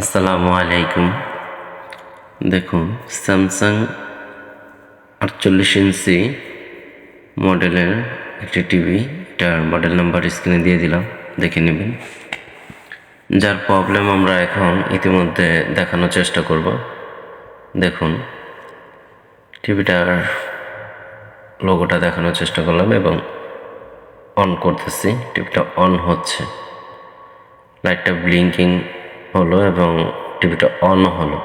আসসালামু আলাইকুম। দেখুন, স্যামসাং 48 ইঞ্চি মডেলের একটি টিভি। এটার মডেল নাম্বার স্ক্রিনে দিয়ে দিলাম, দেখে নেবেন। যার প্রবলেম আমরা এখন ইতিমধ্যে দেখানোর চেষ্টা করব। দেখুন, টিভিটার লোগোটা দেখানোর চেষ্টা করলাম এবং অন করতেছি। টিভিটা অন হচ্ছে, লাইটটা ব্লিঙ্কিং হলো এবং টিভিটা অন হলো।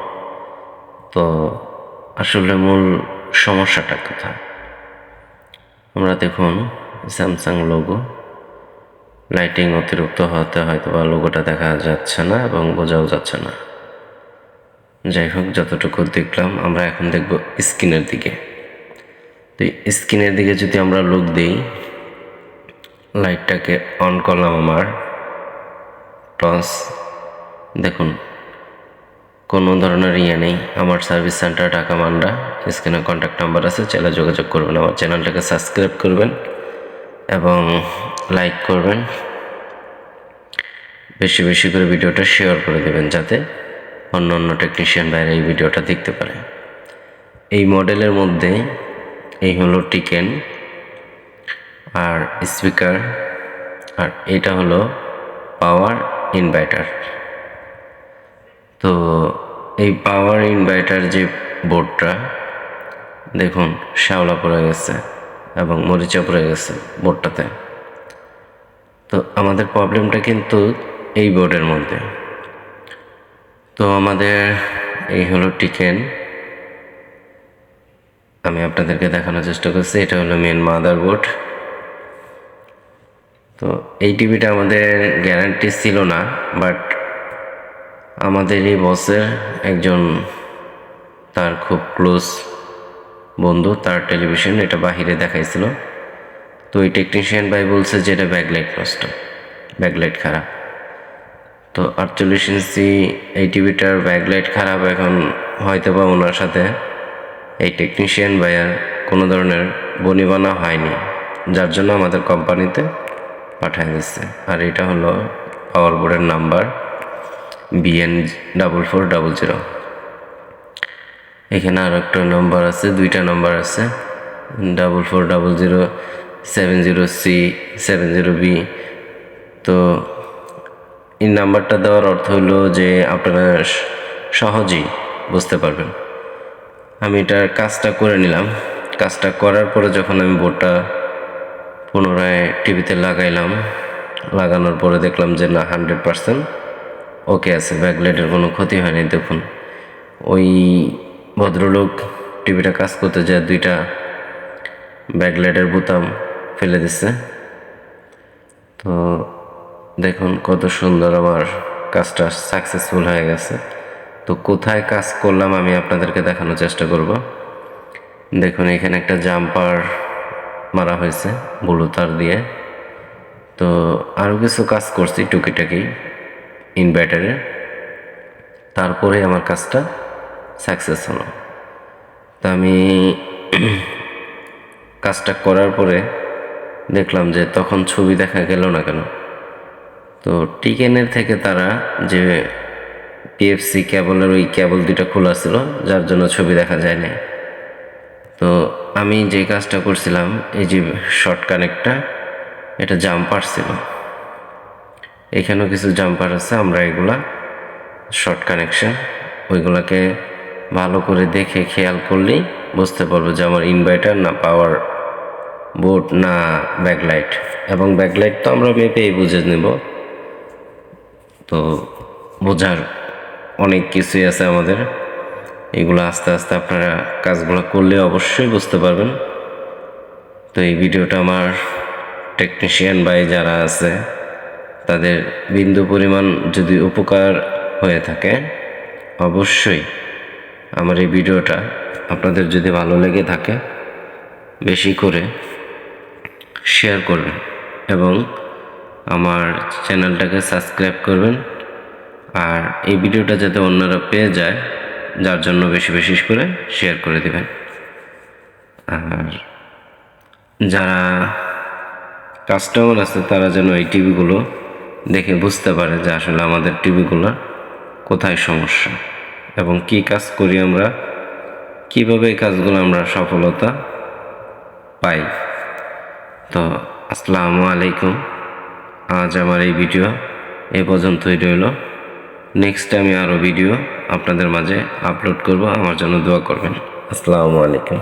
তো আসলে মূল সমস্যাটা কোথায়? আমরা দেখুন, স্যামসাং লোগো, লাইটিং অতিরিক্ত হতে হয়তো বা লোগোটা দেখা যাচ্ছে না এবং বোঝাও যাচ্ছে না। যাই হোক, যতটুকু দেখলাম, আমরা এখন দেখব স্ক্রিনের দিকে। তো স্ক্রিনের দিকে যদি আমরা লুক দিই, লাইটটাকে অন করলাম আমার টস, দেখুন কোনো ধরনের নেই। আমার সার্ভিস সেন্টার ঢাকা মান্ডা, স্ক্রিনে কন্ট্যাক্ট নাম্বার আছে, চাইলে যোগাযোগ করবেন। আমার চ্যানেলটাকে সাবস্ক্রাইব করবেন এবং লাইক করবেন, বেশি বেশি করে ভিডিওটা শেয়ার করে দেবেন, যাতে অন্য অন্য টেকনিশিয়ান বাইরে এই ভিডিওটা দেখতে পারে। এই মডেলের মধ্যে এই হলো টিকেন আর স্পিকার, আর এটা হলো পাওয়ার ইনভার্টার। তো এই পাওয়ার ইনভার্টার যে বোর্ডটা, দেখুন শ্যাওলা পড়ে গেছে এবং মরিচা পড়ে গেছে বোর্ডটাতে। তো আমাদের প্রবলেমটা কিন্তু এই বোর্ডের মধ্যে। তো আমাদের এই হলো টিকেন, আমি আপনাদেরকে দেখানোর চেষ্টা করছি। এটা হলো মেন মাদারবোর্ড। তো এই টিভিটা আমাদের গ্যারান্টি ছিল না, বাট আমাদের এই বসের একজন, তার খুব ক্লোজ বন্ধু, তার টেলিভিশন এটা বাহিরে দেখাইছিল। তো এই টেকনিশিয়ান ভাই বলছে যে এটা ব্যাকলাইট নষ্ট, ব্যাকলাইট খারাপ। তো 48 ইঞ্চি এই টিভিটার ব্যাকলাইট খারাপ। এখন হয়তো বা ওনার সাথে এই টেকনিশিয়ান ভাইয়ার কোনো ধরনের বনিবনা হয়নি, যার জন্য আমাদের কোম্পানিতে পাঠিয়ে দিচ্ছে। আর এটা হলো পাওয়ার বোর্ডের নাম্বার BN4400। এখানে আর একটা নাম্বার আছে, দুইটা নাম্বার আছে, 440070C70B। তো এই নাম্বারটা দেওয়ার অর্থ হলো যে আপনারা সহজেই বুঝতে পারবেন। আমি এটার কাজটা করে নিলাম। কাজটা করার পরে যখন আমি বোর্ডটা পুনরায় টিভিতে লাগাইলাম, লাগানোর পরে দেখলাম যে না, 100% ওকে আছে, ব্যাকলাইটের কোনো ক্ষতি হয়নি। দেখুন, ওই ভদ্রলোক টিভিটা কাজ করতে যায় দুইটা ব্যাকলাইটের বোতাম ফেলে দিচ্ছে। তো দেখুন কত সুন্দর আমার কাজটা সাকসেসফুল হয়ে গেছে। তো কোথায় কাজ করলাম আমি আপনাদেরকে দেখানোর চেষ্টা করব। দেখুন, এখানে একটা জাম্পার মারা হয়েছে ব্লু তার দিয়ে। তো আরও কিছু কাজ করছি টুকিটাকি ইনভার্টারে, তারপরে আমার কাজটা সাকসেস হলো। তা আমি কাজটা করার পরে দেখলাম যে তখন ছবি দেখা গেল না কেন। তো টিকেনের থেকে তারা যে পিএফসি কেবলের ওই কেবল দুটা খোলা ছিল, যার জন্য ছবি দেখা যায় না। তো আমি যে কাজটা করছিলাম, এই যে শর্ট কানেক্টটা, এটা জাম্পার ছিল, এখানেও কিছু জাম্পার আছে। আমরা এগুলা শর্ট কানেকশন, ওইগুলোকে ভালো করে দেখে খেয়াল করলেই বুঝতে পারবো যে আমার ইনভার্টার না পাওয়ার বোর্ড না ব্যাকলাইট। এবং ব্যাকলাইট তো আমরা মেপেই বুঝে নেব। তো বোঝার অনেক কিছুই আছে আমাদের, এগুলো আস্তে আস্তে আপনারা কাজগুলো করলে অবশ্যই বুঝতে পারবেন। তো এই ভিডিওটা আমার টেকনিশিয়ান ভাই যারা আছে তাদের বিন্দু পরিমাণ যদি উপকার হয়ে থাকে, অবশ্যই আমার এই ভিডিওটা আপনাদের যদি ভালো লেগে থাকে বেশি করে শেয়ার করবেন এবং আমার চ্যানেলটাকে সাবস্ক্রাইব করবেন। আর এই ভিডিওটা যাতে অন্যরা পেয়ে যায়, যার জন্য বেশি বেশি করে শেয়ার করে দেবেন। আর যারা কাস্টমার আছে তারা যেন এই টিভিগুলো দেখে বুঝতে পারে যে আসলে আমাদের টিভিগুলো কোথায় সমস্যা এবং কি কাজ করি আমরা, কিভাবে এই কাজগুলো আমরা সফলতা পাই। তো আসসালামু আলাইকুম। আজ আমার এই ভিডিও এ পর্যন্তই রইল। নেক্সট আমি আরও ভিডিও আপনাদের মাঝে আপলোড করব। আমার জন্য দোয়া করবেন। আসসালামু আলাইকুম।